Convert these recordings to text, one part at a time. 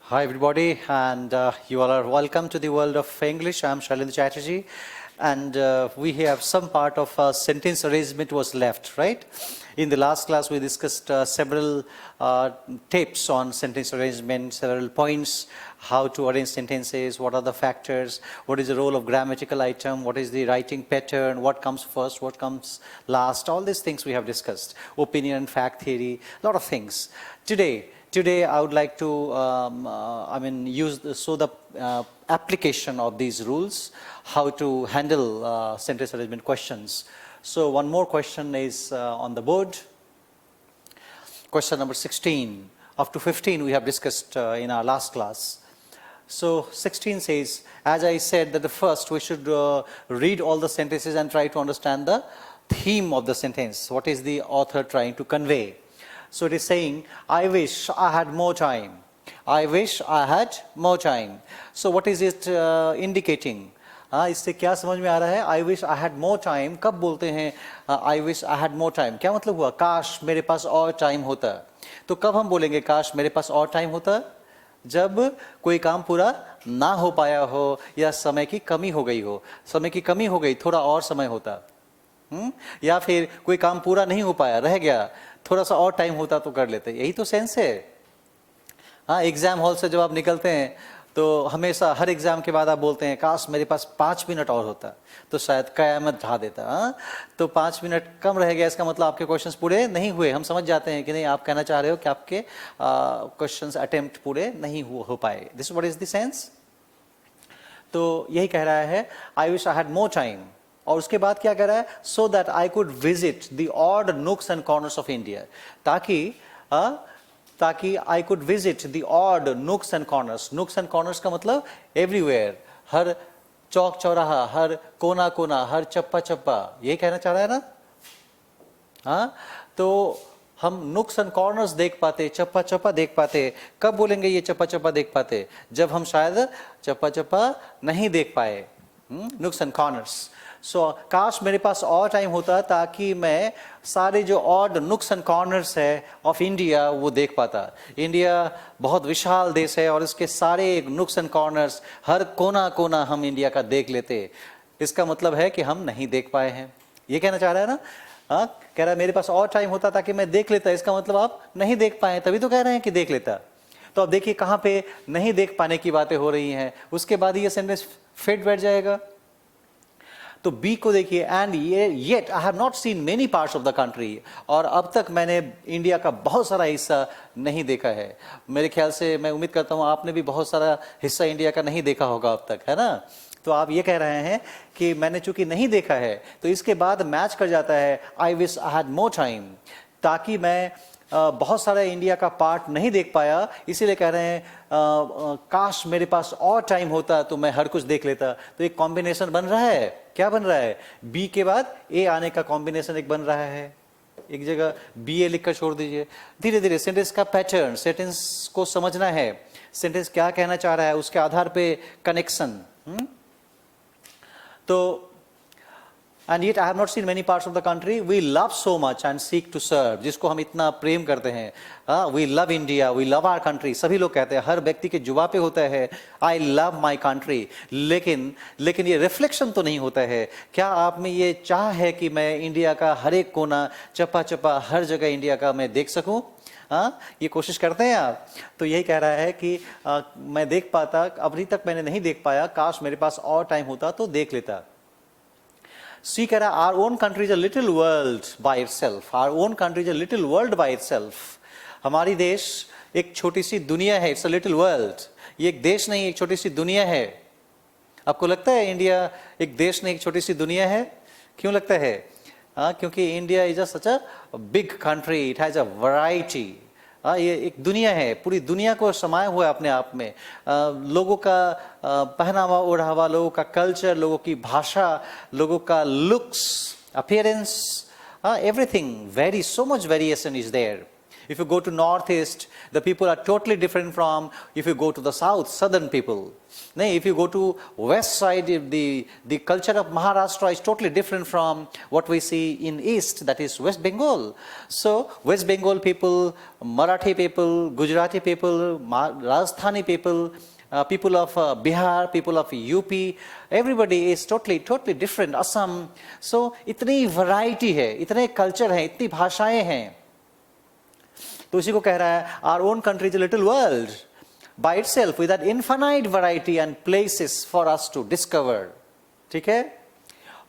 Hi everybody, and you all are welcome to the world of English. I am Shailendra Chatterjee, and we have some part of sentence arrangement was left, right? In the last class we discussed several tips on sentence arrangement, several points, how to arrange sentences, what are the factors, what is the role of grammatical item, what is the writing pattern, what comes first, what comes last, all these things we have discussed. Opinion and fact theory, a lot of things. Today, I would like to, show the application of these rules, how to handle sentence arrangement questions. So one more question is on the board. Question number 16. Up to 15 we have discussed in our last class. So 16 says, as I said that the first we should read all the sentences and try to understand the theme of the sentence. What is the author trying to convey? So it is saying, I wish I had more time. I wish I had more time. So what is it indicating? इससे क्या समझ में आ रहा है? I wish I had more time. कब बोलते हैं I wish I had more time? क्या मतलब हुआ? काश मेरे पास और टाइम होता. तो कब हम बोलेंगे काश मेरे पास और टाइम होता? जब कोई काम पूरा ना हो पाया हो या समय की कमी हो गई हो. समय की कमी हो गई, थोड़ा और समय होता. या फिर कोई काम पूरा नहीं हो पाया, रह गया, थोड़ा सा और टाइम होता तो कर लेते. यही तो सेंस है. हाँ, एग्जाम हॉल से जब आप निकलते हैं तो हमेशा हर एग्जाम के बाद आप बोलते हैं काश मेरे पास 5 मिनट और होता तो शायद कयामत ढा देता. हाँ, तो 5 मिनट कम रह गया, इसका मतलब आपके क्वेश्चंस पूरे नहीं हुए. हम समझ जाते हैं कि नहीं, आप कहना चाह रहे हो कि आपके क्वेश्चंस अटेम्प्ट पूरे नहीं हो पाए. This what is the sense. तो यही कह रहा है, I wish I had more time. और उसके बाद क्या कह रहा है? So that I could visit the odd nooks and corners of India. ताकि I could visit the odd nooks and corners. Nooks and corners का मतलब एवरीवेयर, हर चौक चौराहा, हर कोना कोना, हर चप्पा चप्पा. ये कहना चाह रहा है ना. हाँ, तो हम नुक्स एंड कॉर्नर्स देख पाते, चप्पा चप्पा देख पाते. कब बोलेंगे ये चप्पा चप्पा देख पाते? जब हम शायद चप्पा चप्पा नहीं देख पाए. नुक्स एंड कॉर्नर्स. सो काश मेरे पास और टाइम होता ताकि मैं सारे जो ऑड नुक्स एंड कॉर्नर्स है ऑफ इंडिया वो देख पाता. इंडिया बहुत विशाल देश है और इसके सारे नुक्स एंड कॉर्नर्स, हर कोना कोना हम इंडिया का देख लेते. इसका मतलब है कि हम नहीं देख पाए हैं. ये कहना चाह रहा है ना. कह रहा है मेरे पास और टाइम होता ताकि मैं देख लेता. इसका मतलब आप नहीं देख पाए, तभी तो कह रहे हैं कि देख लेता. तो अब देखिए कहाँ पे नहीं देख पाने की बातें हो रही हैं. उसके बाद ये सेंटेंस फिट बैठ जाएगा. तो बी को देखिए, and yet I have not seen many parts of the country. और अब तक मैंने इंडिया का बहुत सारा हिस्सा नहीं देखा है. मेरे ख्याल से, मैं उम्मीद करता हूँ आपने भी बहुत सारा हिस्सा इंडिया का नहीं देखा होगा अब तक, है ना. तो आप ये कह रहे हैं कि मैंने चूंकि नहीं देखा है, तो इसके बाद मैच कर जाता है I wish I had more time. ताकि मैं बहुत सारा इंडिया का पार्ट नहीं देख पाया, इसीलिए कह रहे हैं काश मेरे पास और टाइम होता तो मैं हर कुछ देख लेता. तो एक कॉम्बिनेशन बन रहा है. क्या बन रहा है? बी के बाद ए आने का कॉम्बिनेशन एक बन रहा है. एक जगह बी ए लिखकर छोड़ दीजिए. धीरे धीरे सेंटेंस का पैटर्न, सेंटेंस को समझना है, सेंटेंस क्या कहना चाह रहा है, उसके आधार पे कनेक्शन. तो And yet I have not seen many parts of the country. We love so much and seek to serve. जिसको हम इतना प्रेम करते हैं. We love India. We love our country. सभी लोग कहते हैं, हर व्यक्ति के जुबान पे होता है I love my country. लेकिन ये रिफ्लेक्शन तो नहीं होता है. क्या आप में ये चाह है कि मैं इंडिया का हर एक कोना, चप्पा चप्पा, हर जगह इंडिया का मैं देख सकूं? ये कोशिश करते हैं आप. तो यही कह रहा है कि मैं देख पाता, अभी तक मैंने नहीं देख पाया, काश मेरे पास और टाइम होता तो देख लेता. सी कह रहा है our own country is a little world by itself. Our own country is a little world by itself. हमारी देश एक छोटी सी दुनिया है. It's a little world. ये एक देश नहीं, एक छोटी सी दुनिया है. आपको लगता है इंडिया एक देश नहीं, एक छोटी सी दुनिया है? क्यों लगता है? क्योंकि India is such a big country. It has a variety. ये एक दुनिया है, पूरी दुनिया को समाया हुआ है अपने आप में. लोगों का पहनावा ओढ़ावा, लोगों का कल्चर, लोगों की भाषा, लोगों का looks, appearance, everything very, so much variation is there. If you go to northeast, the people are totally different from if you go to the south, southern people. If you go to west side, the culture of Maharashtra is totally different from what we see in east, that is West Bengal. So West Bengal people, Marathi people, Gujarati people, Rajasthani people, people of Bihar, people of UP, everybody is totally different. Assam. So इतनी variety है, इतने culture हैं, इतनी भाषाएं हैं. तो इसी को कह रहा है, our own country is a little world by itself with that infinite variety and places for us to discover. ठीक है?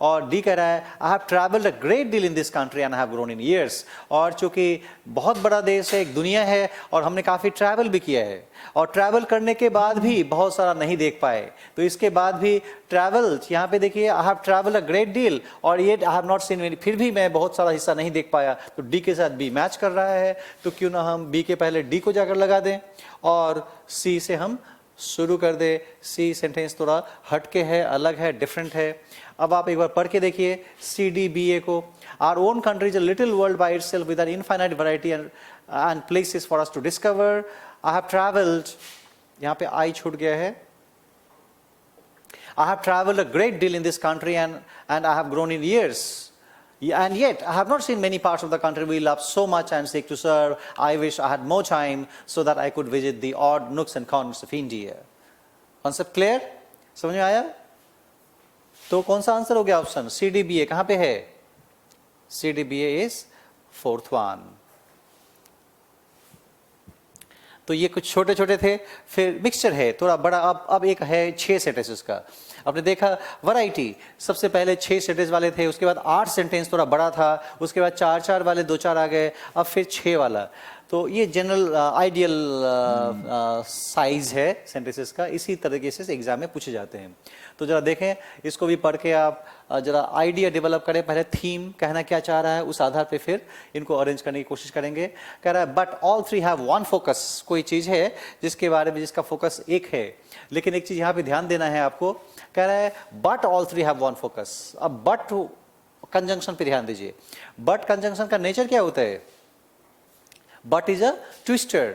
और डी कह रहा है, I have traveled a great deal in this country and I have grown in years. और चूंकि बहुत बड़ा देश है, एक दुनिया है, और हमने काफ़ी ट्रैवल भी किया है, और ट्रैवल करने के बाद भी बहुत सारा नहीं देख पाए, तो इसके बाद भी ट्रैवल, यहाँ पे देखिए, I have traveled a great deal और yet I have not seen many, फिर भी मैं बहुत सारा हिस्सा नहीं देख पाया. तो डी के साथ बी मैच कर रहा है, तो क्यों ना हम बी के पहले डी को जाकर लगा दें और सी से हम शुरू कर दे. सी सेंटेंस थोड़ा हटके है, अलग है, डिफरेंट है. अब आप एक बार पढ़ के देखिए सी डी बी ए को. Our own country is a little world by itself with an infinite variety and places for us to discover. I have traveled, यहाँ पे I छूट गया है. I have traveled a great deal in this country and I have grown in years. And yet, I have not seen many parts of the country we love so much and seek to serve. I wish I had more time so that I could visit the odd nooks and corners of India. Concept clear? समझ में आया? तो कौन सा answer हो गया option? C D B A कहाँ पे है? C D B A is fourth one. तो ये कुछ छोटे छोटे थे, फिर मिक्सचर है थोड़ा बड़ा. अब एक है 6 सेंटेंसेस का. आपने देखा वैरायटी, सबसे पहले 6 सेंटेंस वाले थे, उसके बाद 8 सेंटेंस थोड़ा बड़ा था, उसके बाद 4 वाले 2-4 आ गए, अब फिर 6 वाला. तो ये जनरल आइडियल साइज है सेंटेंसेस का. इसी तरीके से एग्जाम में पूछे जाते हैं. तो जरा देखें, इसको भी पढ़ के आप जरा आइडिया डेवलप करें. पहले थीम कहना क्या चाह रहा है, उस आधार पे फिर इनको अरेंज करने की कोशिश करेंगे. कह रहा है but all three have one focus. कोई चीज़ है जिसके बारे में जिसका फोकस एक है, लेकिन एक चीज़ यहाँ पे ध्यान देना है आपको. कह रहा है but all three have one focus. अब बट कंजंक्शन पे ध्यान दीजिए. बट कंजंक्शन का नेचर क्या होता है? But is a twister.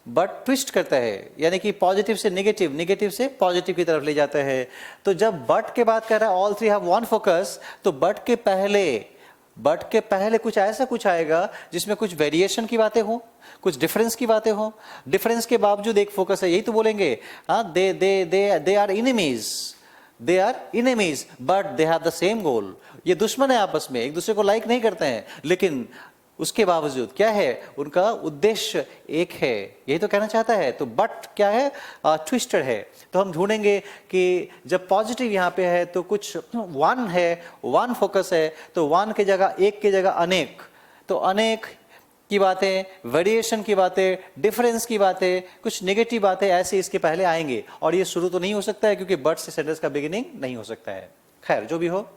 But twist करता है, यानी कि पॉजिटिव से नेगेटिव, नेगेटिव से पॉजिटिव की तरफ ले जाता है. तो जब बट के बाद कह रहा है all three have one focus, तो बट के पहले कुछ ऐसा कुछ आएगा जिसमें कुछ वेरिएशन की बातें हो, कुछ डिफरेंस की बातें हो. डिफरेंस के बावजूद एक फोकस है, यही तो बोलेंगे. They are enemies but they have the same goal. ये दुश्मन है आपस में, एक दूसरे को लाइक नहीं करते हैं, लेकिन उसके बावजूद क्या है, उनका उद्देश्य एक है. यही तो कहना चाहता है. तो बट क्या है? ट्विस्टर है. तो हम ढूंढेंगे कि जब पॉजिटिव यहाँ पे है तो कुछ वन है, वन फोकस है, तो वन की जगह, एक की जगह अनेक. तो अनेक की बातें, वेरिएशन की बातें, डिफरेंस की बातें, कुछ नेगेटिव बातें ऐसे इसके पहले आएंगे. और ये शुरू तो नहीं हो सकता है क्योंकि बट से सेंटेंस का बिगिनिंग नहीं हो सकता है. खैर जो भी हो,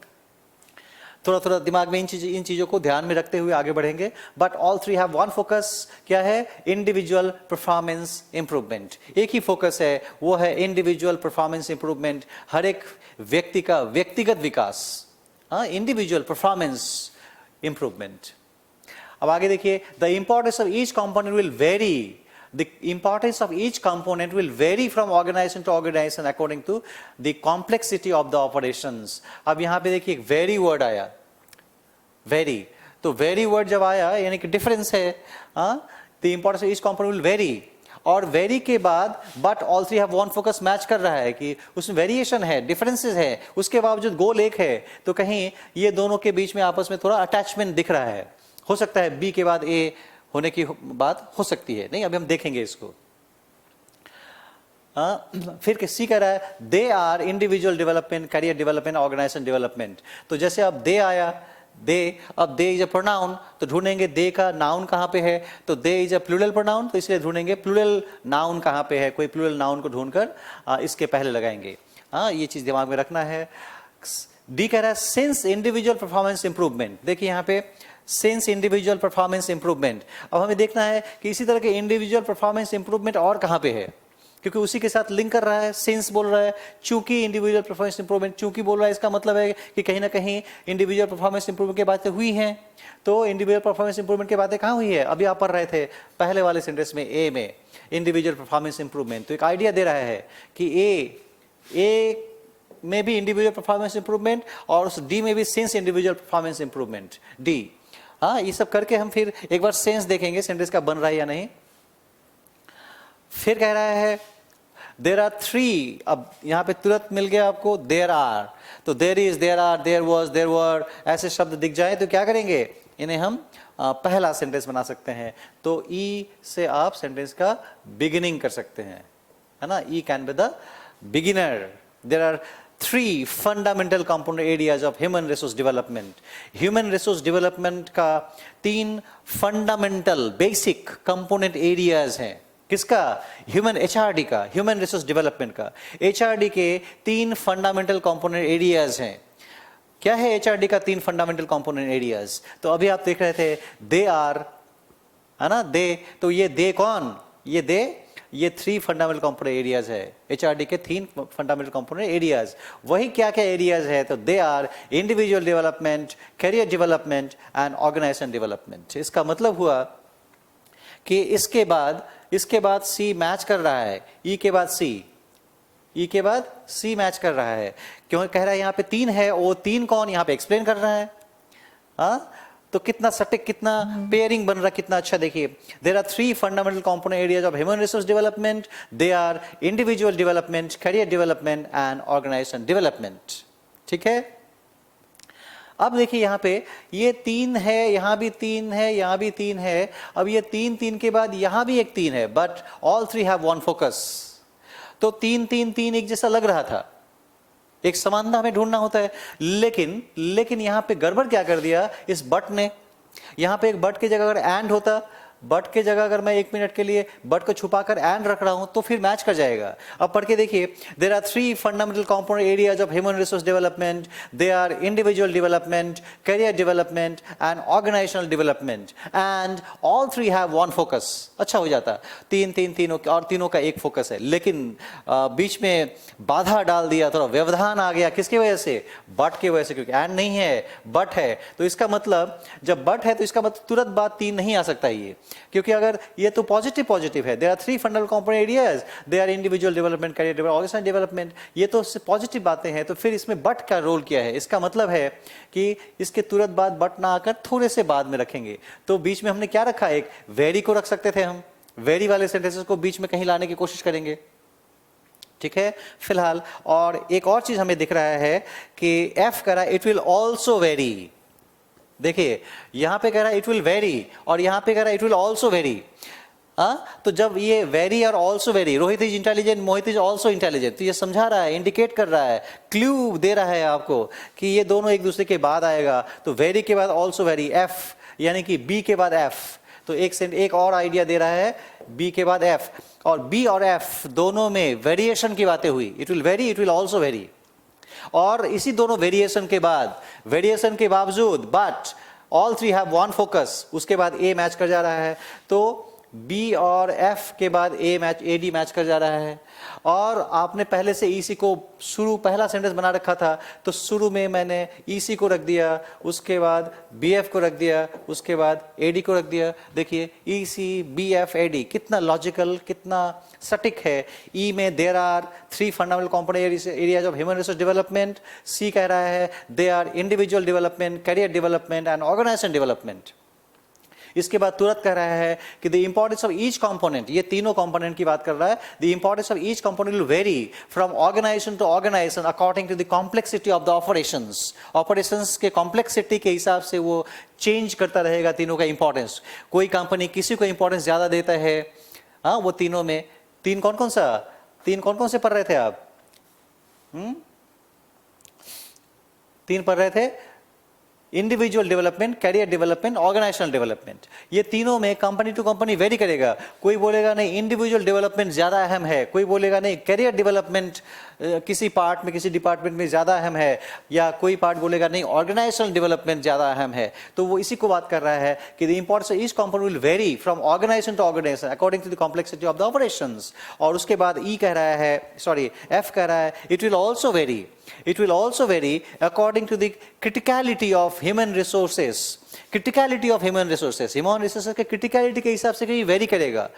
थोड़ा दिमाग में इन चीजों को ध्यान में रखते हुए आगे बढ़ेंगे. But all three have one focus. क्या है? Individual performance improvement. एक ही फोकस है, वो है इंडिविजुअल परफॉर्मेंस इंप्रूवमेंट. हर एक व्यक्ति का व्यक्तिगत विकास, इंडिविजुअल परफॉर्मेंस इंप्रूवमेंट. अब आगे देखिए, the importance of each component will very. The importance of each component will vary from organization to organization according to the complexity of the operations. अब यहाँ पे देखिए एक very word आया, very. तो very word जब आया यानी कि difference है. The importance of each component will vary. और वेरी के बाद but all three have one focus match कर रहा है कि उसमें वेरिएशन है, डिफरेंसेस है, उसके बावजूद गोल एक है. तो कहीं ये दोनों के बीच में आपस में थोड़ा अटैचमेंट दिख रहा है. हो सकता है बी के बाद ए होने की बात हो सकती है, नहीं, अभी हम देखेंगे इसको. फिर सी कह रहा है they are individual development, career development, organisation development. तो जैसे अब दे आया, अब दे इज अ प्रोनाउन, तो ढूंढेंगे दे का नाउन कहाँ पे है. तो दे इज अ प्लूरल प्रोनाउन, तो इसलिए ढूंढेंगे प्लूरल नाउन कहाँ पे है. कोई प्लूरल नाउन को ढूंढकर इसके पहले लगाएंगे. ये चीज दिमाग में रखना है. डी कह रहा है सिंस इंडिविजुअल परफॉर्मेंस इंप्रूवमेंट. देखिए यहाँ पे सिंस इंडिविजुअल परफॉर्मेंस इंप्रूवमेंट. अब हमें देखना है कि इसी तरह के इंडिविजुअल परफॉर्मेंस इंप्रूवमेंट और कहाँ पे है. क्योंकि उसी के साथ लिंक कर रहा है, सिंस बोल रहा है, चूंकि इंडिविजुअल परफॉर्मेंस इंप्रूवमेंट, चूंकि बोल रहा है इसका मतलब है कि कहीं ना कहीं इंडिविजुअल परफॉर्मेंस इंप्रूवमेंट की बातें हुई हैं। तो इंडिविजुअल परफॉर्मेंस इंप्रूवमेंट की बातें कहाँ हुई है? अभी आप पढ़ रहे थे पहले वाले सेंटेंस में, ए में इंडिविजुअल परफॉर्मेंस इंप्रूवमेंट। तो एक आइडिया दे रहा है कि ए में भी इंडिविजुअल परफॉर्मेंस इंप्रूवमेंट और उस डी में भी since individual performance improvement, D. हाँ, ये सब करके हम फिर एक बार सेंस देखेंगे सेंटेंस का बन रहा है या नहीं। फिर कह रहा है देर आर थ्री, अब यहां पे तुरंत मिल गया आपको देर आर, तो there is, there are, there was, there were, ऐसे शब्द दिख जाए तो क्या करेंगे, इन्हें हम पहला सेंटेंस बना सकते हैं। तो ई से आप सेंटेंस का बिगिनिंग कर सकते हैं, है ना, E can be the beginner. There are three fundamental component areas of human resource development. Human resource development का 3 फंडामेंटल बेसिक कंपोनेंट एरियाज हैं। किसका? ह्यूमन एचआरडी का, ह्यूमन रिसोर्स डेवलपमेंट का। एचआरडी के 3 फंडामेंटल कंपोनेंट एरियाज हैं। क्या है HRD का 3 फंडामेंटल कंपोनेंट एरियाज? तो अभी आप देख रहे थे दे आर, है ना, दे, तो ये दे कौन? ये दे, ये 3 फंडामेंटल कंपोनेंट एरियाज है, एचआरडी के 3 फंडामेंटल कंपोनेंट एरियाज। वही क्या क्या एरियाज है? तो they are individual development, career development and organisation development. इसका मतलब हुआ कि इसके बाद सी मैच कर रहा है, ई के बाद सी, ई के बाद सी मैच कर रहा है। क्यों कह रहा है यहाँ पे 3 है, वो 3 कौन यहाँ पे एक्सप्लेन कर रहा है। हाँ, तो कितना सटीक, कितना पेयरिंग बन रहा है, कितना अच्छा। देखिए, there are 3 fundamental component areas of human resource development, they are individual development, career development and organisation development. ठीक है, अब देखिए यहाँ पे ये 3 है, यहाँ भी 3 है, यहाँ भी 3 है। अब ये 3 के बाद यहाँ भी एक 3 है, but all 3 have one focus. तो 3 एक जैसा लग रहा था, एक समानता हमें ढूंढना होता है। लेकिन यहाँ पे गड़बड़ क्या कर दिया इस बट ने। यहाँ पे एक बट की जगह अगर एंड होता, बट के जगह अगर मैं 1 मिनट के लिए बट को छुपाकर एंड रख रहा हूं तो फिर मैच कर जाएगा। अब पढ़ के देखिए, there are 3 fundamental component areas of human resource development, they are individual development, career development and organisational development and all 3 have one focus. अच्छा हो जाता, 3 और तीनों का एक फोकस है। लेकिन बीच में बाधा डाल दिया, थोड़ा व्यवधान आ गया, किसकी वजह से? बट की वजह से, क्योंकि एंड नहीं है, बट है। तो इसका मतलब जब बट है तो इसका मतलब तुरंत बाद 3 नहीं आ सकता ये, क्योंकि अगर ये तो पॉजिटिव है, there are 3 fundamental component areas, they are individual development, career development, organisation development, ये तो पॉजिटिव बातें हैं। तो फिर इसमें बट का रोल क्या है? इसका मतलब है कि इसके तुरंत बाद बट ना आकर थोड़े से बाद में रखेंगे। तो बीच में हमने क्या रखा? एक वेरी को रख सकते थे हम, वेरी वाले सेंटेंसेस को बीच में कहीं लाने की कोशिश करेंगे। ठीक है, फिलहाल। और एक और चीज हमें दिख रहा है कि एफ कह रहा है इट विल ऑल्सो वेरी। देखिए, यहां पे कह रहा है इट विल वेरी और यहां पे कह रहा है इट विल ऑल्सो वेरी। तो जब ये वेरी और also very, Rohit is intelligent, Mohit is also intelligent, तो ये समझा रहा है, इंडिकेट कर रहा है, क्लू दे रहा है आपको कि ये दोनों एक दूसरे के बाद आएगा। तो वेरी के बाद ऑल्सो वेरी, एफ यानी कि बी के बाद एफ। तो एक और आइडिया दे रहा है, बी के बाद एफ, और बी और एफ दोनों में वेरिएशन की बातें हुई। It will very, it will also very. और इसी दोनों वेरिएशन के बावजूद but all 3 have one focus, उसके बाद ए मैच कर जा रहा है। तो बी और एफ के बाद ए डी मैच कर जा रहा है। और आपने पहले से ईसी को शुरू, पहला सेंटेंस बना रखा था, तो शुरू में मैंने ईसी को रख दिया, उसके बाद बीएफ को रख दिया, उसके बाद एडी को रख दिया। देखिए, ईसी बीएफ एडी कितना लॉजिकल, कितना सटीक है। ई में there are 3 fundamental component areas of human resource development, C कह रहा है they are individual development, career development and organisation development. इसके बाद तुरंत कह रहा है कि the importance of each component, ये तीनों कंपोनेंट की बात कर रहा है, the importance of each component will vary from organisation to organisation according to the complexity of the operations के कॉम्प्लेक्सिटी के हिसाब से वो चेंज करता रहेगा तीनों का इंपॉर्टेंस। कोई कंपनी किसी को इंपॉर्टेंस ज्यादा देता है, हाँ, वो तीनों में तीन कौन कौन से पढ़ रहे थे आप? 3 पढ़ रहे थे, individual development, career development, organisational development, ये तीनों में कंपनी टू कंपनी वेरी करेगा। कोई बोलेगा नहीं इंडिविजुअल डेवलपमेंट ज़्यादा अहम है, कोई बोलेगा नहीं कैरियर डेवलपमेंट किसी पार्ट में, किसी डिपार्टमेंट में ज़्यादा अहम है, या कोई पार्ट बोलेगा नहीं ऑर्गेनाइजेशनल डेवलपमेंट ज़्यादा अहम है। तो वो इसी को बात कर रहा है कि the importance of each component will vary from organisation to organisation according to the complexity of the operations. और उसके बाद ई कह रहा है, सॉरी एफ कह रहा है, it will also very, it will also vary according to the criticality of human resources, criticality of human resources, human resources के criticality के हिसाब से कहीं vary करेगा,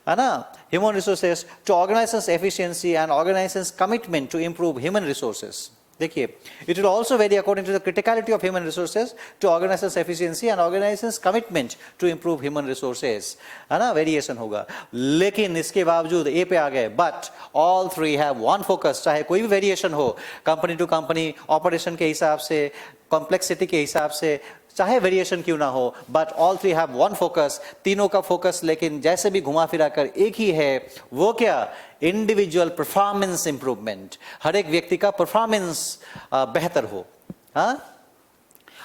है ना। human resources to organization's efficiency and organization's commitment to improve human resources। देखिए, it will also vary according to the criticality of human resources to organization's efficiency and organization's commitment to improve human resources, है ना, variation होगा। लेकिन इसके बावजूद ए पे आ गए, but all three have one focus, चाहे कोई भी वेरिएशन हो कंपनी टू कंपनी, ऑपरेशन के हिसाब से, कॉम्प्लेक्सिटी के हिसाब से, चाहे वेरिएशन क्यों ना हो, but all three have one focus, तीनों का फोकस लेकिन जैसे भी घुमा फिरा कर एक ही है, वो क्या, इंडिविजुअल परफॉर्मेंस इंप्रूवमेंट, हर एक व्यक्ति का परफॉर्मेंस बेहतर हो। हाँ,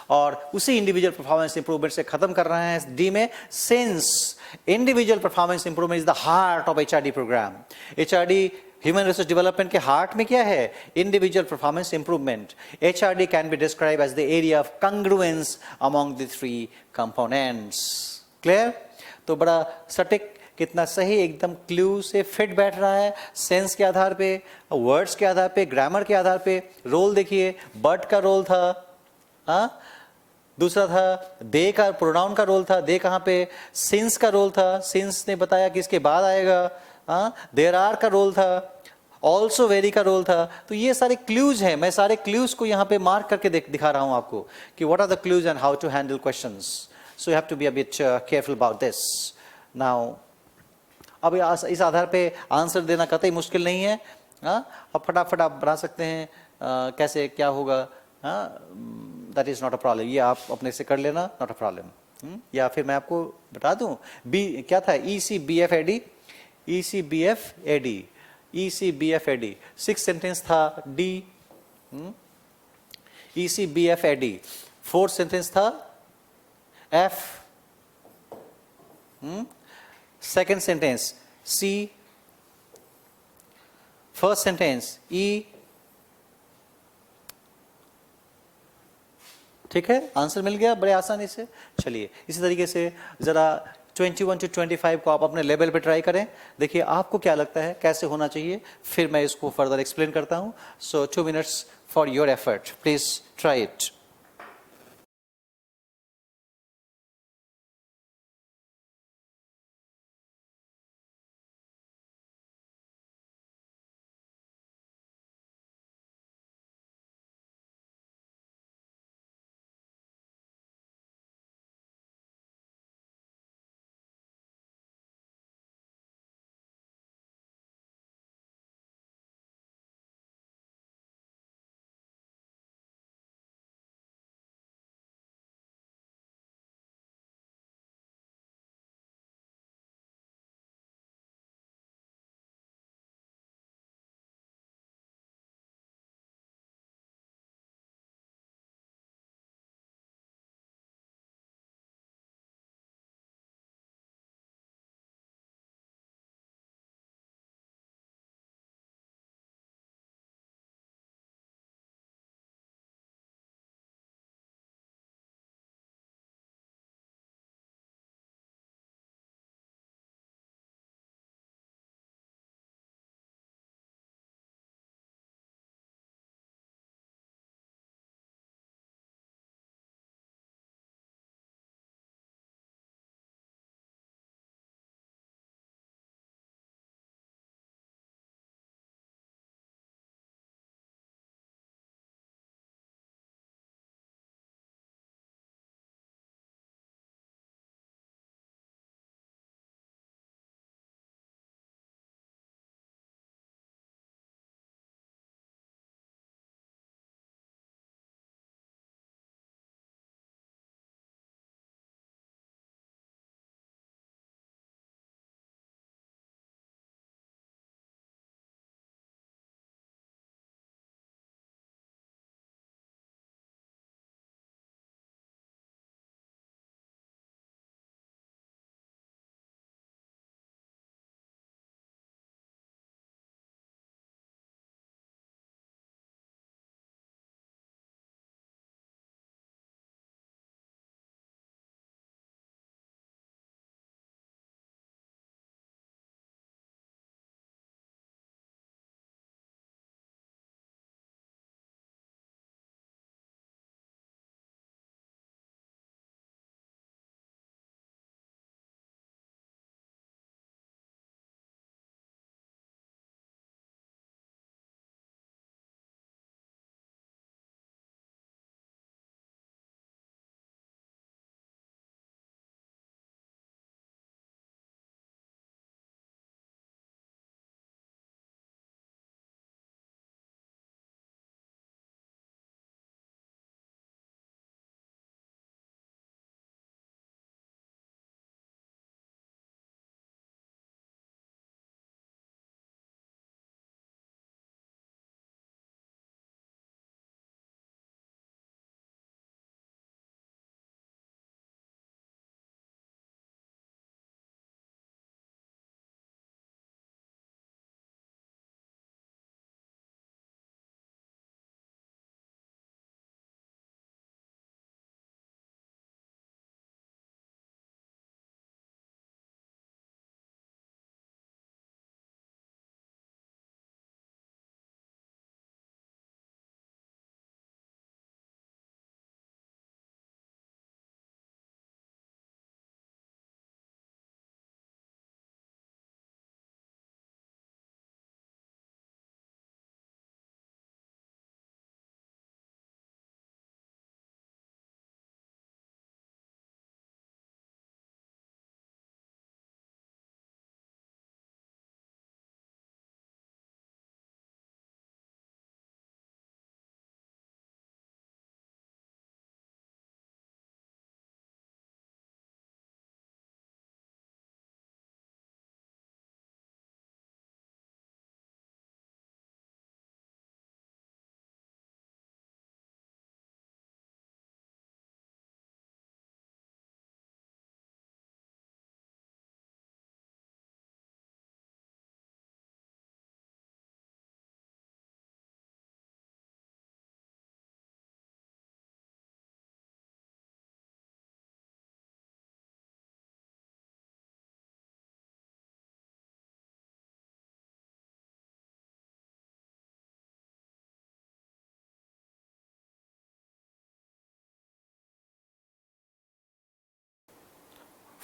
और उसी इंडिविजुअल परफॉर्मेंस इंप्रूवमेंट से खत्म कर रहे हैं डी में, since individual performance improvement is the heart of HRD programme. HRD human resource development के हार्ट में क्या है, individual performance improvement. HRD can be describe as the area of congruence among the three components. Clear? तो बड़ा सटीक, कितना सही, एकदम क्लू से फिट बैठ रहा है, सेंस के आधार पे, वर्ड्स के आधार पे, ग्रामर के आधार पे। रोल देखिए, बट का रोल था, हाँ, दूसरा था दे का, प्रोनाउन का रोल था, दे कहाँ पे, सिंस का रोल था, सिंस ने बताया कि इसके बाद आएगा, हाँ, देयर आर का रोल था, ऑल्सो वेरी का रोल था। तो ये सारे क्लूज हैं, मैं सारे क्लूज को यहाँ पे मार्क करके दिखा रहा हूँ आपको कि what are the clues and how to handle questions. So you have to be a bit careful about this. Now अब इस आधार पे आंसर देना कतई मुश्किल नहीं है, हाँ, अब फटाफट आप बना सकते हैं, कैसे क्या होगा, हाँ, that is not a problem, ये आप अपने से कर लेना, नॉट अ प्रॉब्लम। या फिर मैं आपको बता दूं, बी क्या था, E C B F A D, E C B F A D, E C B F A D, 6 sentence था D, E C B F A D, 4 sentence था F, second sentence C, first sentence E. ठीक है, answer मिल गया बड़े आसानी से। चलिए इसी तरीके से जरा 21 to 25 को आप अपने लेवल पे ट्राई करें, देखिए आपको क्या लगता है कैसे होना चाहिए, फिर मैं इसको फर्दर एक्सप्लेन करता हूं। So 2 minutes for your effort, please try it.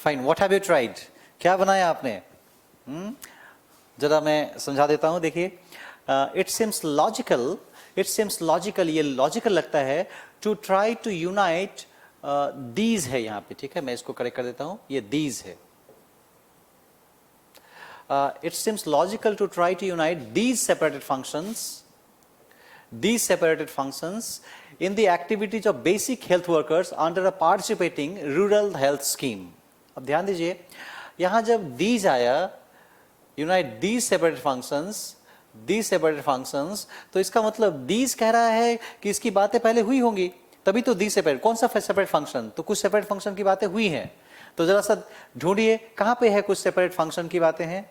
Fine, what have you tried, क्या बनाया आपने? जरा मैं समझा देता हूं, देखिए, इट सीम्स लॉजिकल, ये लॉजिकल लगता है, to try to unite, these है यहाँ पे, ठीक है, मैं इसको करेक्ट कर देता हूं, ये दीज है. It seems logical to try to unite these separated functions in the activities of basic health workers under a participating rural health scheme. अब ध्यान दीजिए, यहां जब these आया, unite these separated functions, तो इसका मतलब these कह रहा है कि इसकी बातें पहले हुई होंगी, तभी तो these सेपरेट. कौन सा सेपरेट फंक्शन? तो कुछ सेपरेट फंक्शन की बातें हुई हैं. तो जरा सा ढूंढिए कहां पे है कुछ सेपरेट फंक्शन की बातें हैं.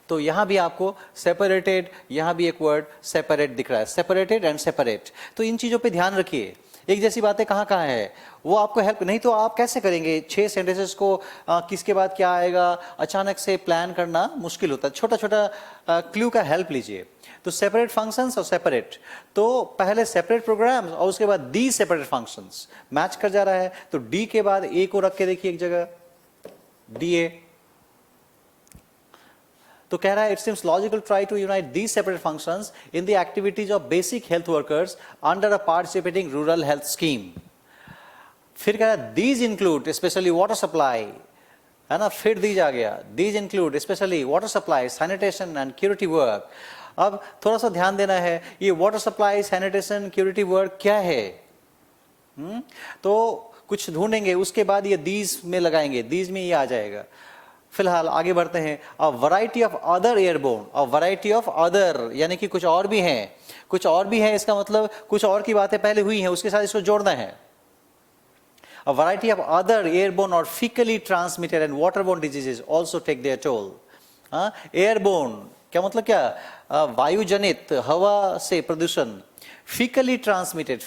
तो यहां भी आपको सेपरेटेड, यहां भी एक वर्ड सेपरेट दिख रहा है, सेपरेटेड एंड सेपरेट. तो इन चीजों पे ध्यान रखिए, एक जैसी बातें कहां कहां है, वो आपको हेल्प, नहीं तो आप कैसे करेंगे 6 सेंटेंसेस को, किसके बाद क्या आएगा, अचानक से प्लान करना मुश्किल होता है. छोटा छोटा क्लू का हेल्प लीजिए. तो सेपरेट फंक्शंस और सेपरेट, तो पहले सेपरेट प्रोग्राम्स और उसके बाद दी सेपरेट फंक्शंस मैच कर जा रहा है. तो डी के बाद ए को रख के देखिए एक जगह, डी ए. तो कह रहा है, it seems logical try to unite these separate functions in the activities of basic health workers under a participating rural health scheme. फिर कह रहा है, these include specially water supply, है ना, फिर दीज आ गया, these include specially water supply, sanitation and curative work. अब थोड़ा सा ध्यान देना है, ये water supply, sanitation, curative work क्या है? तो कुछ ढूंढेंगे, उसके बाद ये दीज में लगाएंगे, दीज में ये आ जाएगा. फिलहाल आगे बढ़ते हैं. A variety of other airborne, a variety of other यानी कि कुछ और भी हैं, कुछ और भी है, इसका मतलब कुछ और की बातें पहले हुई हैं, उसके साथ इसको जोड़ना है. A variety of other airborne or fecally transmitted and waterborne diseases also take their toll. Airborne क्या मतलब क्या? वायुजनित, हवा से प्रदूषण. Fecally transmitted,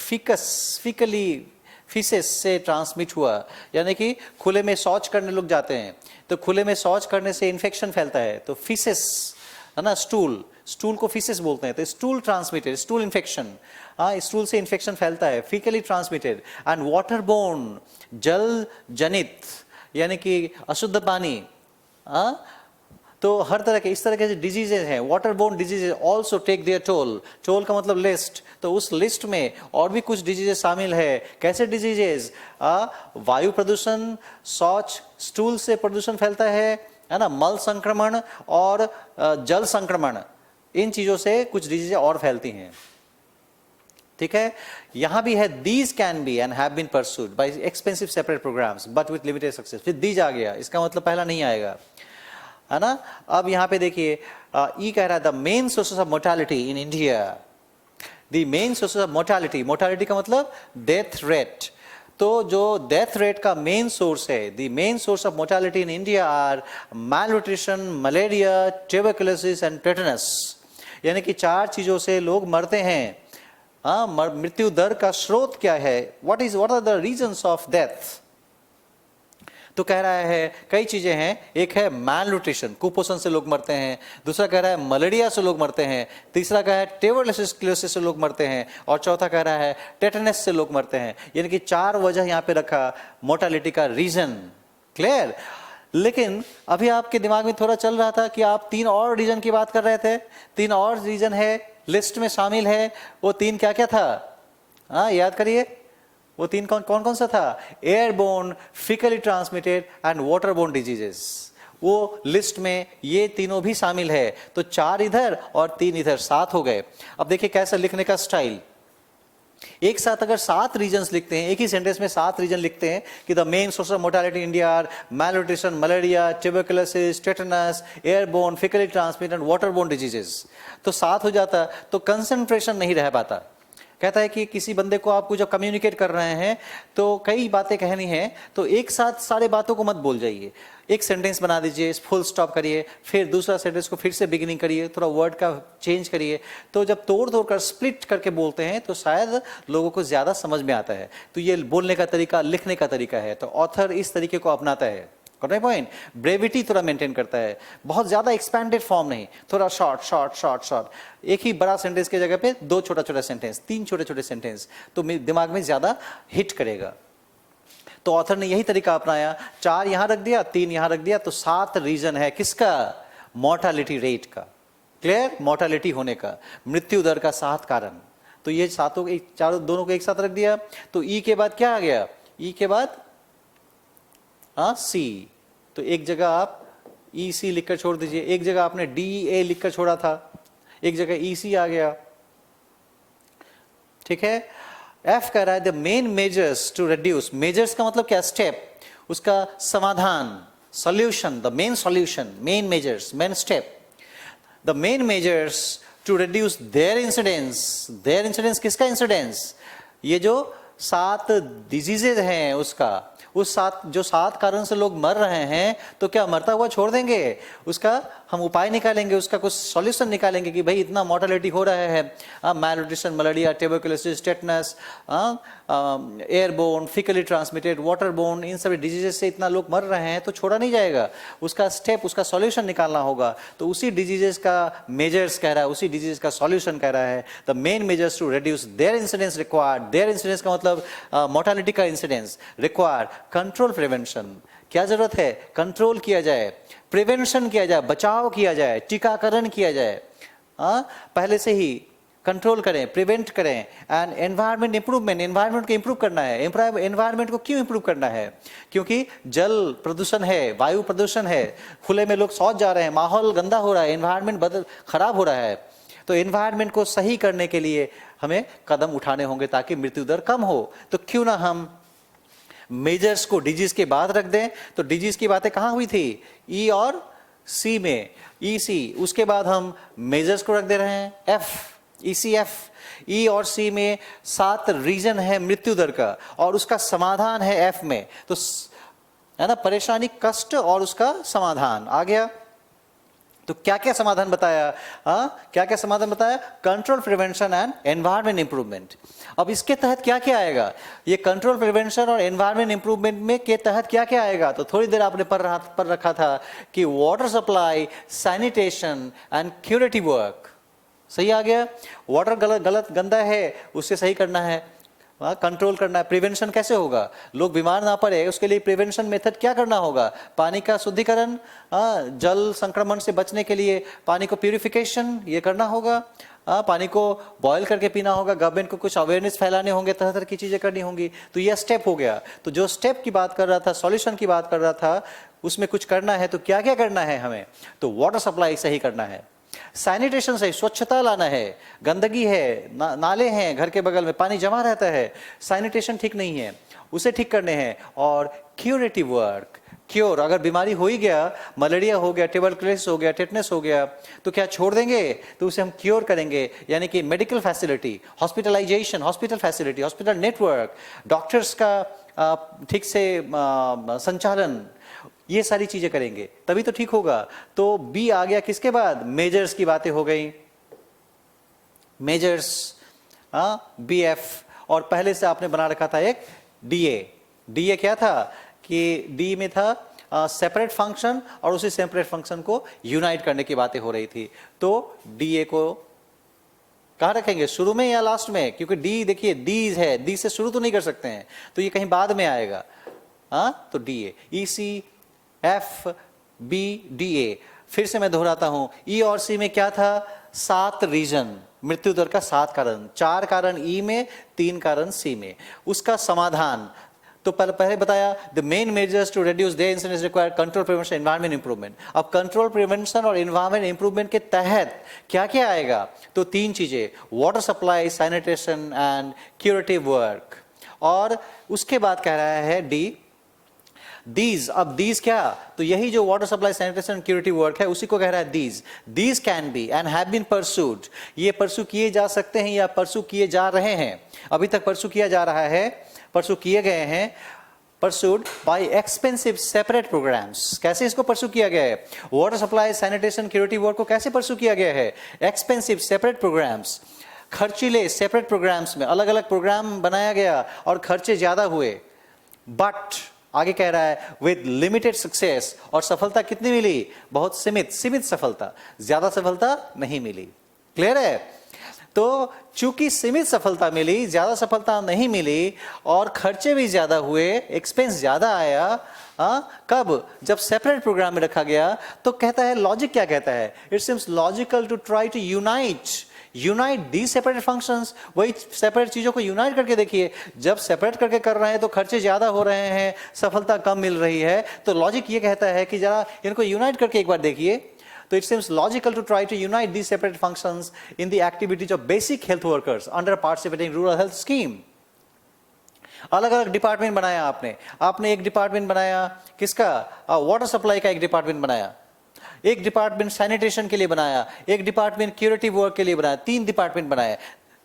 फीसेस से ट्रांसमिट हुआ, यानी कि खुले में शौच करने लोग जाते हैं, तो खुले में शौच करने से इन्फेक्शन फैलता है, तो फीसेस है ना, स्टूल को फीसेस बोलते हैं, तो stool transmitted, stool infection, stool से इन्फेक्शन फैलता है, फीकली ट्रांसमिटेड. एंड वाटरबोर्न, जल जनित, यानी कि अशुद्ध पानी. तो हर तरह के इस तरह के डिजीजेज हैं, waterborne diseases also take their toll. Toll का मतलब लिस्ट, तो उस लिस्ट में और भी कुछ डिजीजेज शामिल है. कैसे डिजीजेज? वायु प्रदूषण, शौच, स्टूल से प्रदूषण फैलता है ना, मल संक्रमण और जल संक्रमण, इन चीजों से कुछ डिजीजेज और फैलती हैं. ठीक है, यहां भी है, these can be and have been pursued by expensive separate programmes but with limited success. फिर दीज आ गया, इसका मतलब पहला नहीं आएगा, है ना. अब यहां पे देखिए, ई कह रहा है, the main sources of mortality in India, the main sources of mortality, mortality का मतलब डेथ रेट. तो जो डेथ रेट का मेन सोर्स है, the main source of mortality in India are malnutrition, malaria, tuberculosis and tetanus. यानी कि 4 चीजों से लोग मरते हैं. मृत्यु दर का स्रोत क्या है? What are the reasons of death? तो कह रहा है कई चीजें हैं. एक है मैलन्यूट्रिशन, कुपोषण से लोग मरते हैं. दूसरा कह रहा है मलेरिया से लोग मरते हैं. तीसरा कह रहा है ट्यूबरकुलोसिस से लोग मरते हैं. और चौथा कह रहा है टेटनस से लोग मरते हैं. यानी कि 4 वजह यहाँ पे रखा मोर्टालिटी का रीजन. क्लियर? लेकिन अभी आपके दिमाग में थोड़ा चल रहा था कि आप 3 और रीजन की बात कर रहे थे. 3 और रीजन है, लिस्ट में शामिल है. वो 3 क्या क्या था? याद करिए, वो 3 कौन कौन सा था? Airborne, faecally transmitted and waterborne diseases. वो लिस्ट में ये तीनों भी शामिल है. तो 4 इधर और 3 इधर, 7 हो गए. अब देखिए कैसा लिखने का स्टाइल. एक साथ अगर 7 रीजन्स लिखते हैं, एक ही सेंटेंस में 7 रीजन लिखते हैं कि the main source of mortality in India are malnutrition, malaria, tuberculosis, tetanus, airborne, faecally transmitted and waterborne diseases, तो 7 हो जाता. तो कंसंट्रेशन नहीं रह पाता. कहता है कि किसी बंदे को आपको जब कम्युनिकेट कर रहे हैं तो कई बातें कहनी है, तो एक साथ सारे बातों को मत बोल जाइए. एक सेंटेंस बना दीजिए, फुल स्टॉप करिए, फिर दूसरा सेंटेंस को फिर से बिगिनिंग करिए, थोड़ा वर्ड का चेंज करिए. तो जब तोड़ कर स्प्लिट करके बोलते हैं तो शायद लोगों को ज्यादा समझ में आता है. तो ये बोलने का तरीका, लिखने का तरीका है. तो ऑथर इस तरीके को अपनाता है. पॉइंट, ब्रेविटी थोड़ा मेंटेन करता है, बहुत ज्यादा एक्सपैंडेड फॉर्म नहीं, थोड़ा शॉर्ट. एक ही बड़ा सेंटेंस की जगह पे 2 छोटा छोटा सेंटेंस, 3 छोटे छोटे सेंटेंस, तो दिमाग में ज्यादा हिट करेगा. तो ऑथर ने यही तरीका अपनाया, 4 यहां रख दिया, 3 यहां रख दिया, तो 7 रीजन है किसका? मोर्टालिटी रेट का। क्लियर? मोर्टालिटी होने का, मृत्यु दर का 7 कारण। तो ये सातों चारों दोनों को एक साथ रख दिया। तो ई के बाद क्या आ गया? ई के बाद सी। तो एक जगह आप ई सी लिखकर छोड़ दीजिए, एक जगह आपने डी ए लिखकर छोड़ा था, एक जगह ई सी आ गया। ठीक है। एफ कह रहा है the main measures to reduce, measures का मतलब क्या? स्टेप, उसका समाधान, solution, the main solution, main measures, main step, the main measures to reduce their incidence. Their incidence किसका इंसिडेंस? ये जो 7 डिजीजेज हैं उसका, उस 7 कारण से लोग मर रहे हैं, तो क्या मरता हुआ छोड़ देंगे? उसका हम उपाय निकालेंगे, उसका कुछ सॉल्यूशन निकालेंगे कि भाई इतना मोर्टेलिटी हो रहा है, malnutrition, malaria, tuberculosis, tetanus, airborne, faecally transmitted, waterborne, इन सभी डिजीजेस से इतना लोग मर रहे हैं, तो छोड़ा नहीं जाएगा। उसका स्टेप, उसका सॉल्यूशन निकालना होगा। तो उसी डिजीजेस का मेजर्स कह रहा है, उसी डिजीज का सॉल्यूशन कह रहा है, the main measures to reduce their incidence required. Their incidence का मतलब मोर्टेलिटी का इंसिडेंस रिक्वायर्ड कंट्रोल प्रिवेंशन। क्या जरूरत है? कंट्रोल किया जाए, प्रिवेंशन किया जाए, बचाव किया जाए, टीकाकरण किया जाए, पहले से ही कंट्रोल करें, प्रिवेंट करें। एंड एनवायरमेंट इंप्रूवमेंट, एनवायरमेंट को इंप्रूव करना है। एनवायरमेंट को क्यों इंप्रूव करना है? क्योंकि जल प्रदूषण है, वायु प्रदूषण है, खुले में लोग शौच जा रहे हैं, माहौल गंदा हो रहा है, एनवायरमेंट खराब हो रहा है। तो एनवायरमेंट को सही करने के लिए हमें कदम उठाने होंगे ताकि मृत्यु दर कम हो। तो क्यों ना हम मेजर्स को डिजीज के बाद रख दें। तो डिजीज की बातें कहां हुई थी? ई और सी में, ई सी। उसके बाद हम मेजर्स को रख दे रहे हैं एफ, ई सी एफ। ई और सी में 7 रीजन है मृत्यु दर का, और उसका समाधान है एफ में। तो है ना, परेशानी, कष्ट और उसका समाधान आ गया। तो क्या क्या समाधान बताया? क्या क्या समाधान बताया? Control, prevention and environment improvement. अब इसके तहत क्या क्या आएगा? ये कंट्रोल, प्रिवेंशन और एनवायरमेंट इंप्रूवमेंट में के तहत क्या क्या आएगा? तो थोड़ी देर आपने पढ़ रखा था कि water supply, sanitation and curative work. सही आ गया। वाटर गलत गंदा है, उससे सही करना है, कंट्रोल करना है। प्रिवेंशन कैसे होगा? लोग बीमार ना पड़े, उसके लिए प्रिवेंशन मेथड क्या करना होगा? पानी का शुद्धिकरण, जल संक्रमण से बचने के लिए पानी को प्यूरिफिकेशन, ये करना होगा। पानी को बॉयल करके पीना होगा। गवर्नमेंट को कुछ अवेयरनेस फैलाने होंगे, तरह तरह की चीजें करनी होंगी। तो यह स्टेप हो गया। तो जो स्टेप की बात कर रहा था, सॉल्यूशन की बात कर रहा था, उसमें कुछ करना है तो क्या क्या करना है हमें? तो वाटर सप्लाई सही करना है, सैनिटेशन से स्वच्छता लाना है, गंदगी है, नाले हैं घर के बगल में, पानी जमा रहता है, सैनिटेशन ठीक नहीं है, उसे ठीक करने हैं। और क्यूरेटिव वर्क, क्योर, अगर बीमारी हो ही गया, मलेरिया हो गया, ट्यूबरकुलोसिस हो गया, टेटनस हो गया, तो क्या छोड़ देंगे? तो उसे हम क्योर करेंगे, यानी कि medical facility, hospitalisation, hospital facility, hospital network, doctors का ठीक से संचालन, ये सारी चीजें करेंगे, तभी तो ठीक होगा। तो बी आ गया किसके बाद? मेजर्स की बातें हो गई, मेजर्स, बी एफ। और पहले से आपने बना रखा था एक डीए। डीए क्या था? कि डी में था सेपरेट फंक्शन, और उसी सेपरेट फंक्शन को यूनाइट करने की बातें हो रही थी। तो डीए को कहाँ रखेंगे? शुरू में या लास्ट में? क्योंकि डी देखिए डीज है, डी से शुरू तो नहीं कर सकते हैं, तो ये कहीं बाद में आएगा। तो D A, E C F B D A. फिर से मैं दोहराता हूं, ई और सी में क्या था? 7 रीजन, मृत्यु दर का 7 कारण, 4 कारण ई में, 3 कारण सी में। उसका समाधान तो पहले बताया, the main measures to reduce their incidence require control, prevention, environment improvement. अब कंट्रोल, प्रिवेंशन और एनवायरमेंट इंप्रूवमेंट के तहत क्या क्या आएगा? तो 3 चीजें, water supply, sanitation and curative work. और उसके बाद कह रहा है डी, दीज। अब दीज क्या? तो यही जो water supply, sanitation and curative work है, उसी को कह रहा है these. These can be and have been pursued, ये परसू किए जा सकते हैं या परसू किए जा रहे हैं, अभी तक परसू किया जा रहा है, परसू किए गए हैं, pursued by expensive separate programmes. कैसे इसको परसू किया गया है? Water supply, sanitation, curative work को कैसे परसू किया गया है? एक्सपेंसिव सेपरेट प्रोग्राम्स, खर्चीले सेपरेट प्रोग्राम्स में अलग अलग प्रोग्राम बनाया गया और खर्चे ज्यादा हुए। बट आगे कह रहा है विद लिमिटेड सक्सेस, और सफलता कितनी मिली? बहुत सीमित सफलता, ज्यादा सफलता नहीं मिली। क्लियर है? तो चूंकि सीमित सफलता मिली, ज्यादा सफलता नहीं मिली और खर्चे भी ज्यादा हुए, एक्सपेंस ज्यादा आया, कब? जब सेपरेट प्रोग्राम में रखा गया। तो कहता है, लॉजिक क्या कहता है? It seems logical to try to unite the separate functions. वही सेपरेट चीजों को यूनाइट करके देखिए। जब सेपरेट करके कर रहे हैं तो खर्चे ज्यादा हो रहे हैं, सफलता कम मिल रही है। तो लॉजिक ये कहता है कि जरा इनको यूनाइट करके एक बार देखिए। तो it seems logical to try to unite these separate functions in the activities of basic health workers under a participating rural health scheme. अलग अलग डिपार्टमेंट बनाया आपने एक डिपार्टमेंट बनाया किसका? वाटर सप्लाई का एक डिपार्टमेंट बनाया, एक डिपार्टमेंट सैनिटेशन के लिए बनाया, एक डिपार्टमेंट क्यूरेटिव वर्क के लिए बनाया, 3 डिपार्टमेंट बनाए।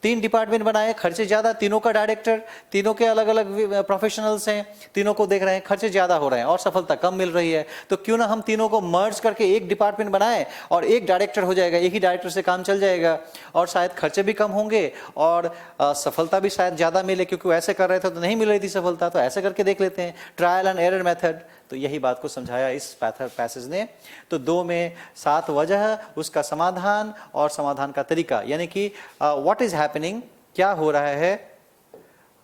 3 डिपार्टमेंट बनाए, खर्चे ज्यादा, तीनों का डायरेक्टर, तीनों के अलग अलग प्रोफेशनल्स हैं, तीनों को देख रहे हैं, खर्चे ज्यादा हो रहे हैं और सफलता कम मिल रही है। तो क्यों ना हम तीनों को मर्ज करके एक डिपार्टमेंट बनाएं और एक डायरेक्टर हो जाएगा, एक ही डायरेक्टर से काम चल जाएगा और शायद खर्चे भी कम होंगे और सफलता भी शायद ज्यादा मिले, क्योंकि ऐसे कर रहे थे तो नहीं मिल रही थी सफलता। तो ऐसे करके देख लेते हैं, ट्रायल एंड एरर मेथड। तो यही बात को समझाया इस पैसेज ने। तो 2 में 7 वजह, उसका समाधान और समाधान का तरीका, यानी कि व्हाट इज हैपनिंग, क्या हो रहा है,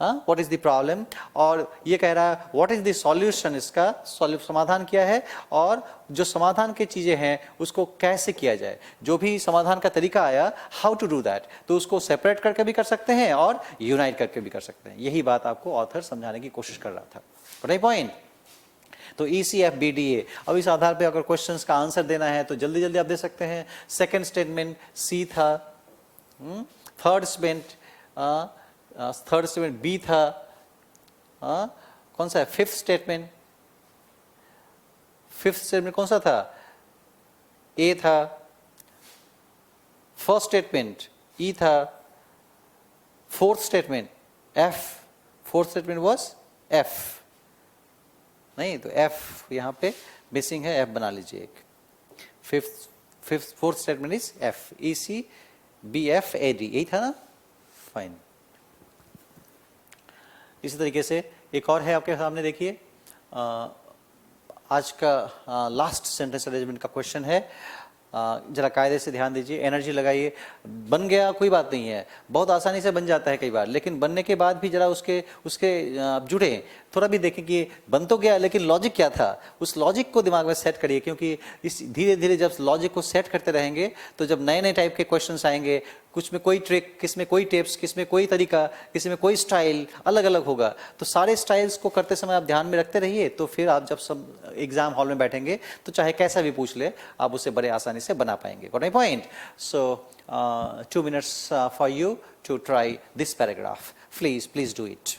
व्हाट इज द प्रॉब्लम, और ये कह रहा है व्हाट इज द सॉल्यूशन, इसका समाधान क्या है और जो समाधान की चीजें हैं उसको कैसे किया जाए। जो भी समाधान का तरीका आया, हाउ टू डू दैट, तो उसको सेपरेट करके भी कर सकते हैं और यूनाइट करके भी कर सकते हैं। यही बात आपको ऑथर समझाने की कोशिश कर रहा था। Right point. तो ECFBDA। अब इस आधार पे अगर क्वेश्चंस का आंसर देना है तो जल्दी जल्दी आप दे सकते हैं। सेकंड स्टेटमेंट C था, थर्ड स्टेटमेंट B था, कौन सा है? फिफ्थ स्टेटमेंट कौन सा था? A था। फर्स्ट स्टेटमेंट E था। Fourth statement F, fourth statement was F नहीं, तो F यहां पे मिसिंग है, F बना लीजिए एक। Fourth statement is F, ECBFAD, यही था ना? फाइन। इसी तरीके से एक और है आपके सामने, देखिए आज का लास्ट सेंटेंस अरेंजमेंट का क्वेश्चन है। जरा कायदे से ध्यान दीजिए, एनर्जी लगाइए। बन गया कोई बात नहीं है, बहुत आसानी से बन जाता है कई बार, लेकिन बनने के बाद भी जरा उसके जुड़े, थोड़ा भी देखें कि बन तो गया लेकिन लॉजिक क्या था, उस लॉजिक को दिमाग में सेट करिए। क्योंकि इस धीरे धीरे जब लॉजिक को सेट करते रहेंगे तो जब नए नए टाइप के क्वेश्चंस आएंगे, कुछ में कोई ट्रिक, किस में कोई टिप्स, किस में कोई तरीका, किसी में कोई स्टाइल अलग अलग होगा, तो सारे स्टाइल्स को करते समय आप ध्यान में रखते रहिए। तो फिर आप जब सब एग्जाम हॉल में बैठेंगे तो चाहे कैसा भी पूछ ले, आप उसे बड़े आसानी से बना पाएंगे। Got my point? So 2 minutes for you to try this paragraph. Please do it.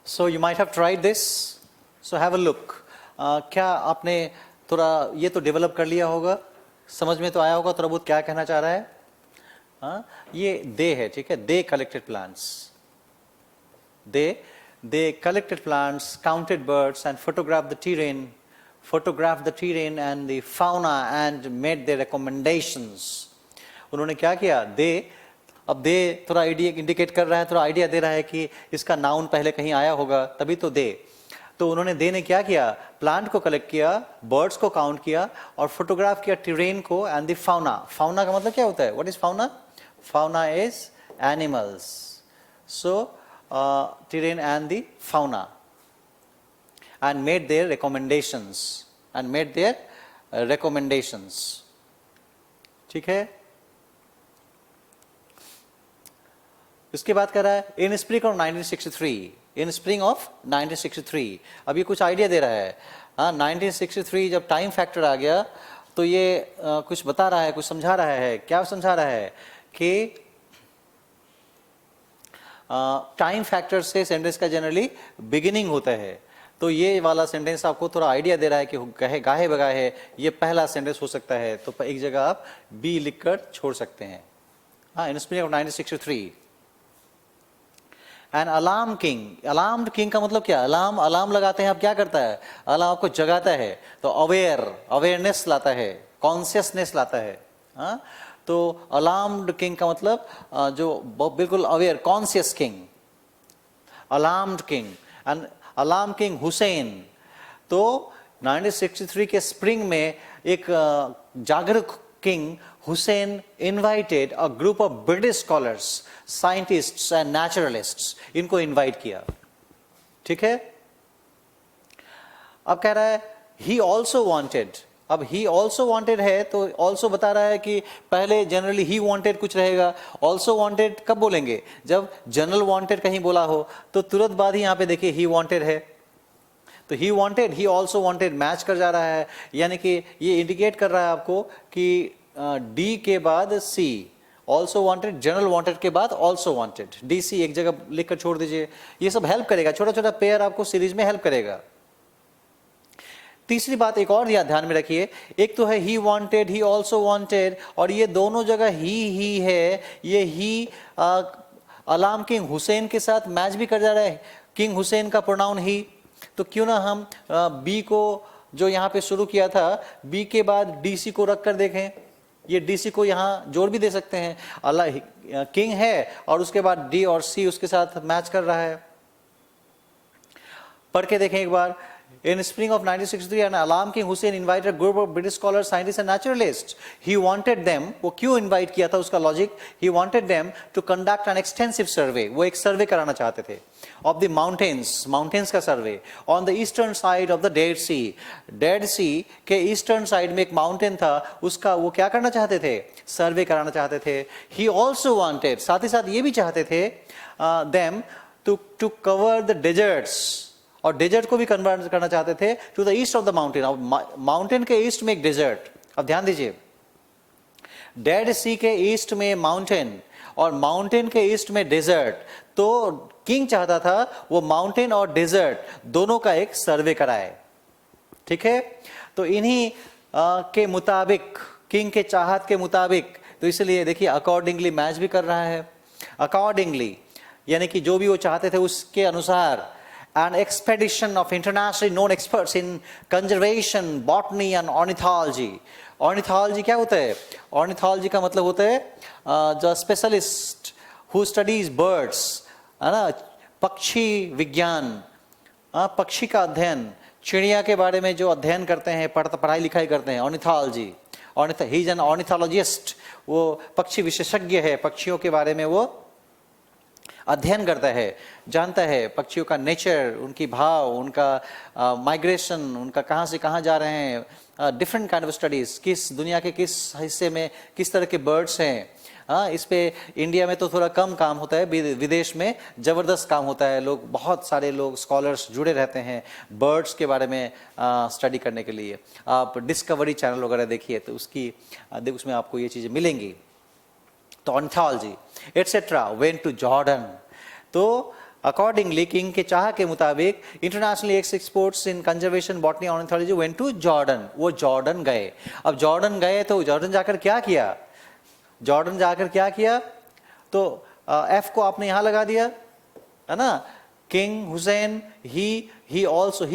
So you might have tried this. So have a look. क्या आपने थोड़ा ये तो डेवलप कर लिया होगा, समझ में तो आया होगा थोड़ा बहुत क्या कहना चाह रहा है. ये दे है, ठीक है. They collected plants. They collected plants, counted birds, and photographed the terrain and the fauna and made their recommendations. उन्होंने क्या किया? अब दे थोड़ा इंडिकेट कर रहा है, थोड़ा आइडिया दे रहा है कि इसका नाउन पहले कहीं आया होगा, तभी तो दे. तो उन्होंने दे ने क्या किया? प्लांट को कलेक्ट किया, बर्ड्स को काउंट किया और फोटोग्राफ किया टेरेन को एंड द फाउना. फाउना का मतलब क्या होता है? What is fauna? Fauna is animals. So terrain and the fauna and made their recommendations. ठीक है. इसके बाद कर रहा है इन स्प्रिंग ऑफ 1963. अब ये कुछ आइडिया दे रहा है. 1963 जब टाइम फैक्टर आ गया तो ये कुछ बता रहा है, कुछ समझा रहा है. क्या समझा रहा है? कि टाइम फैक्टर से सेंटेंस का जनरली बिगिनिंग होता है. तो ये वाला सेंटेंस आपको थोड़ा आइडिया दे रहा है कि गाहे बगाहे ये पहला सेंटेंस हो सकता है. तो एक जगह आप बी लिखकर छोड़ सकते हैं. इन spring of 1963. And alarm king का मतलब क्या? अलार्म लगाते हैं आप, क्या करता है? अलार्म आपको जगाता है. तो अवेयरनेस लाता है, कॉन्शियसनेस लाता है. तो अलार्म्ड किंग का मतलब जो बिल्कुल aware, conscious king, alarmed king. And alarm King Hussein. तो 1963 के स्प्रिंग में एक जागरूक King Hussein invited a group of British scholars, scientists and naturalists. इनको इनवाइट किया. ठीक है. अब कह रहा है ही ऑल्सो वॉन्टेड. अब ही ऑल्सो वॉन्टेड है तो ऑल्सो बता रहा है कि पहले जनरली ही वॉन्टेड कुछ रहेगा. ऑल्सो वॉन्टेड कब बोलेंगे? जब जनरल वॉन्टेड कहीं बोला हो तो तुरंत बाद ही यहां पे देखिए ही वॉन्टेड है. तो he wanted, he also wanted match कर जा रहा है. यानी कि ये इंडिकेट कर रहा है आपको कि डी के बाद सी, ऑल्सो वॉन्टेड, जनरल वॉन्टेड के बाद ऑल्सो वॉन्टेड, डी सी एक जगह लिखकर छोड़ दीजिए. ये सब हेल्प करेगा, छोटा छोटा पेयर आपको सीरीज में हेल्प करेगा. तीसरी बात एक और ध्यान में रखिए. एक तो है he wanted, he also wanted, और ये दोनों जगह ही है. ये ही अलार्म किंग हुसैन के साथ मैच भी कर जा रहा है. किंग हुसैन का प्रोनाउन ही. तो क्यों ना हम बी को जो यहाँ पे शुरू किया था, बी के बाद डीसी को रख कर देखें. ये डीसी को यहाँ जोड़ भी दे सकते हैं. अल्लाह किंग है और उसके बाद डी और सी उसके साथ मैच कर रहा है. पढ़ के देखें एक बार. In spring of 1963, an Alam King Hussein invited a group of British scholars, scientists and naturalists. He wanted them, वो क्यों invite किया था उसका logic? He wanted them to conduct an extensive survey. वो एक survey कराना चाहते थे of the mountains का survey on the eastern side of the Dead Sea. Dead Sea के eastern side में एक mountain था, उसका वो क्या करना चाहते थे? Survey कराना चाहते थे. He also wanted, साथ ही साथ ये भी चाहते थे them to cover the deserts. और डेजर्ट को भी कन्वर्ट करना चाहते थे to the east of the mountain. अब माउंटेन के ईस्ट में एक डेजर्ट. अब ध्यान दीजिए, डेड सी के ईस्ट में माउंटेन और माउंटेन के ईस्ट में डेजर्ट. तो किंग चाहता था वो माउंटेन और डेजर्ट दोनों का एक सर्वे कराए. ठीक है. तो इन्हीं के मुताबिक, किंग के चाहत के मुताबिक, तो इसलिए देखिए अकॉर्डिंगली मैच भी कर रहा है. अकॉर्डिंगली यानी कि जो भी वो चाहते थे उसके अनुसार. An expedition of internationally known experts in conservation, botany and ornithology. Ornithology क्या होता है? Ornithology का मतलब होता है जो स्पेशलिस्ट who studies birds, है ना, पक्षी विज्ञान, पक्षी का अध्ययन, चिड़िया के बारे में जो अध्ययन करते हैं, पढ़ाई लिखाई करते हैं, ornithology. He is an ornithologist. वो पक्षी विशेषज्ञ है, पक्षियों के बारे में वो अध्ययन करता है, जानता है पक्षियों का नेचर, उनकी भाव, उनका माइग्रेशन, उनका कहाँ से कहाँ जा रहे हैं, डिफरेंट काइंड ऑफ स्टडीज, किस दुनिया के किस हिस्से में किस तरह के बर्ड्स हैं. इस पे इंडिया में तो थोड़ा कम काम होता है, विदेश में ज़बरदस्त काम होता है. लोग, बहुत सारे लोग, स्कॉलर्स जुड़े रहते हैं बर्ड्स के बारे में स्टडी करने के लिए. आप डिस्कवरी चैनल वगैरह देखिए तो उसमें आपको ये चीज़ें मिलेंगी. तो ornithology etcetera went to Jordan. तो अकॉर्डिंगली किंग के चाह के मुताबिक international experts in conservation botany ornithology went to Jordan, वो जॉर्डन गए। अब जॉर्डन गए तो जॉर्डन जाकर क्या किया, जॉर्डन जाकर क्या किया, तो एफ को आपने यहां लगा दिया है ना, king Hussain he also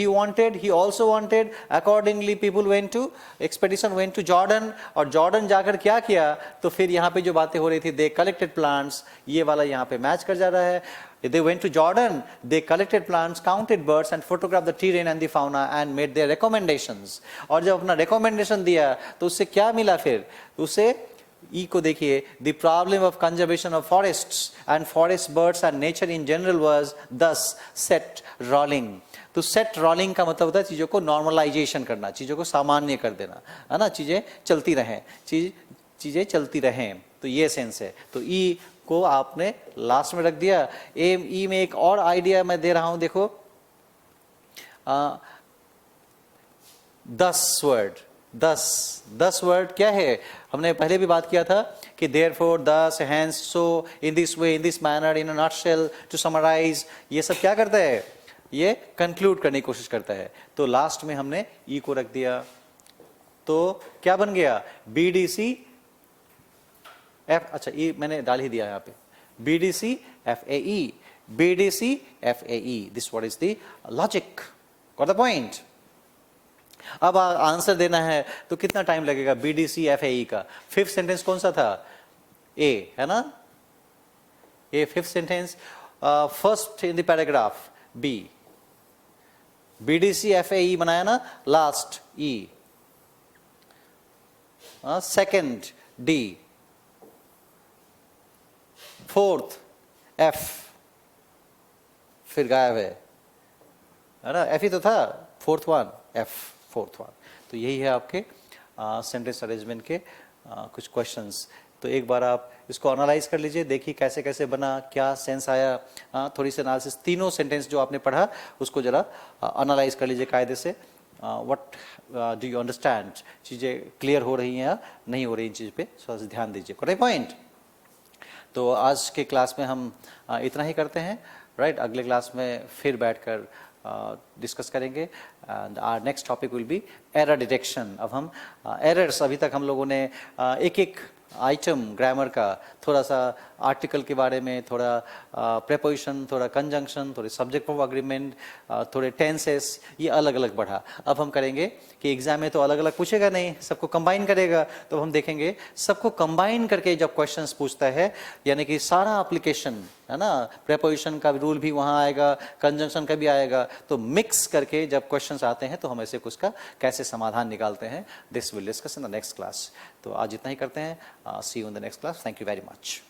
wanted accordingly people went to expedition went to Jordan, और जॉर्डन जाकर क्या किया, तो फिर यहाँ पे जो बातें हो रही थी, they collected plants, ये वाला यहाँ पे मैच कर जा रहा है, they went to Jordan, they collected plants, counted birds and photographed the terrain and the fauna and made their recommendations, और जब अपना recommendation दिया तो उससे क्या मिला, फिर उससे ई को देखिए, the problem of conservation of forests and forest birds and nature in general was दस सेट रोलिंग। तो सेट रोलिंग का मतलब होता है चीज़ों को नॉर्मलाइजेशन करना, चीज़ों को सामान्य कर देना, है ना, चीज़ें चलती रहें, चीज़ें चलती रहें, तो ये सेंस है। तो ई को आपने लास्ट में रख दिया। ई में एक और आइडिया मैं दे रहा हूं, देखो 10 वर्ड, 10 वर्ड क्या है, हमने पहले भी बात किया था कि therefore, thus, hence, so, in this way, in this manner, in a nutshell, to summarize, ये सब क्या करता है, ये कंक्लूड करने की कोशिश करता है। तो लास्ट में हमने ई को रख दिया, तो क्या बन गया, BDC F, अच्छा ये मैंने डाल ही दिया यहाँ पे, BDC FAE, BDC FAE, this what is the logic, got the point। अब आंसर देना है तो कितना टाइम लगेगा BDC FAE का। फिफ्थ सेंटेंस कौन सा था, ए है ना, A fifth sentence, first in the paragraph B, BDC FAE बनाया ना, last E, second D, fourth F, फिर गायब है ना, एफ ही तो था, fourth one F, fourth one. तो यही है आपके सेंटेंस अरेंजमेंट के कुछ क्वेश्चंस। तो एक बार आप इसको एनालाइज कर लीजिए, देखिए कैसे कैसे बना, क्या सेंस आया, थोड़ी सी एनालिसिस, तीनों सेंटेंस जो आपने पढ़ा उसको जरा एनालाइज कर लीजिए कायदे से। व्हाट डू यू अंडरस्टैंड, चीज़ें क्लियर हो रही हैं या नहीं हो रही, इन चीज़ पे थोड़ा सा ध्यान दीजिए, करेक्ट पॉइंट। तो आज के क्लास में हम इतना ही करते हैं, राइट। अगले क्लास में फिर बैठकर डिस्कस करेंगे, and our next topic will be error detection. अब हम एरर्स, अभी तक हम लोगों ने एक एक आइटम ग्रामर का, थोड़ा सा आर्टिकल के बारे में, थोड़ा प्रेपोजिशन, थोड़ा कंजंक्शन, थोड़े सब्जेक्ट ऑफ अग्रीमेंट, थोड़े टेंसेस, ये अलग अलग बढ़ा। अब हम करेंगे कि एग्जाम में तो अलग अलग पूछेगा नहीं, सबको कंबाइन करेगा, तो हम देखेंगे सबको कंबाइन करके जब क्वेश्चंस पूछता है, यानी कि सारा एप्लीकेशन है ना, प्रेपोजिशन का रूल भी वहाँ आएगा, कंजंक्शन का भी आएगा, तो मिक्स करके जब क्वेश्चंस आते हैं तो हम ऐसे कुछ का कैसे समाधान निकालते हैं, this will discuss in the next class. तो आज इतना ही करते हैं, see you in the next class, thank you very much.